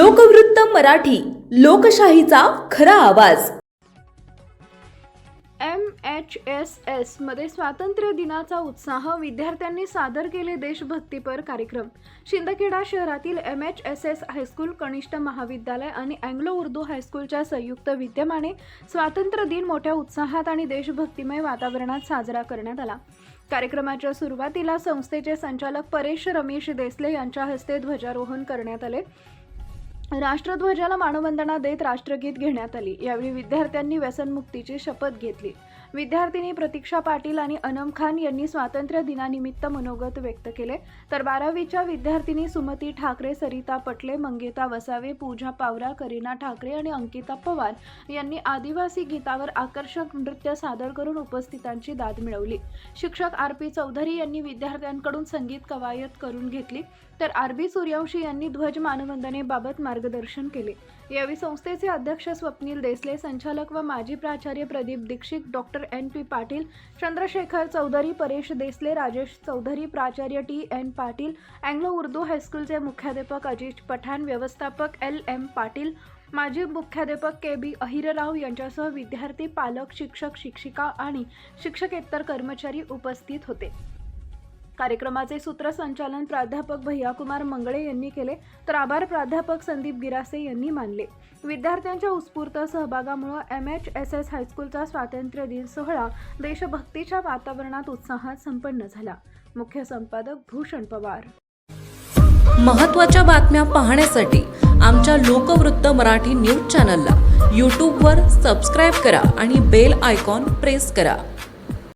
लोकवृत्त मराठी, लोकशाहीचा खरा आवाज. MHSS मध्ये स्वातंत्र्य दिनाचा उत्साह, विद्यार्थ्यांनी सादर केले देशभक्तीपर कार्यक्रम. शिंदखेडा शहरातील MHSS हायस्कूल, कनिष्ठ महाविद्यालय आणि अँग्लो उर्दू हायस्कूलच्या संयुक्त विद्यमाने स्वातंत्र्य दिन मोठ्या उत्साहात आणि देशभक्तिमय वातावरणात साजरा करण्यात आला. कार्यक्रमाच्या सुरुवातीला संस्थेचे संचालक परेश रमेश देसले यांच्या हस्ते ध्वजारोहण करण्यात आले. राष्ट्रध्वजाला मानवंदना देत राष्ट्रगीत घेण्यात आली. यावेळी विद्यार्थ्यांनी व्यसनमुक्तीची शपथ घेतली. विद्यार्थिनी प्रतीक्षा पाटील आणि अनम खान यांनी स्वातंत्र्य दिनानिमित्त मनोगत व्यक्त केले, तर 12वीच्या विद्यार्थिनी सुमती ठाकरे, सरिता पटले, मंगेता वसावे, पूजा पावरा, करीना ठाकरे आणि अंकिता पवार यांनी आदिवासी गीतावर आकर्षक नृत्य सादर करून उपस्थितांची दाद मिळवली. शिक्षक RP चौधरी यांनी विद्यार्थ्यांकडून संगीत कवायत करून घेतली, तर RB सूर्यवंशी यांनी ध्वज मानवंदनेबाबत मार्गदर्शन केले. यावेळी संस्थेचे अध्यक्ष स्वप्नील देसले, संचालक व माजी प्राचार्य प्रदीप दीक्षित, डॉक्टर NP पाटील, चंद्रशेखर चौधरी, परेश देसले, राजेश चौधरी, प्राचार्य TN पाटील, अँग्लो उर्दू हायस्कूलचे मुख्याध्यापक अजित पठाण, व्यवस्थापक LM पाटील, माजी मुख्याध्यापक KB अहिरराव यांच्यासह विद्यार्थी, पालक, शिक्षक, शिक्षिका आणि शिक्षकेतर कर्मचारी उपस्थित होते. कार्यक्रमाचे सूत्रसंचालन प्राध्यापक भैयाकुमार मंगळे यांनी केले, तर आभार प्राध्यापक संदीप गिरासे यांनी मानले. विद्यार्थ्यांच्या उत्स्फूर्त सहभागामुळे MHSS हायस्कूलचा स्वातंत्र्य दिन सोहळा देशभक्तीच्या वातावरणात उत्साहात संपन्न झाला. मुख्य संपादक भूषण पवार. महत्त्वाच्या बातम्या पाहण्यासाठी आमच्या लोकवृत्त मराठी न्यूज चॅनलला YouTubeवर सबस्क्राईब करा आणि बेल आयकॉन प्रेस करा.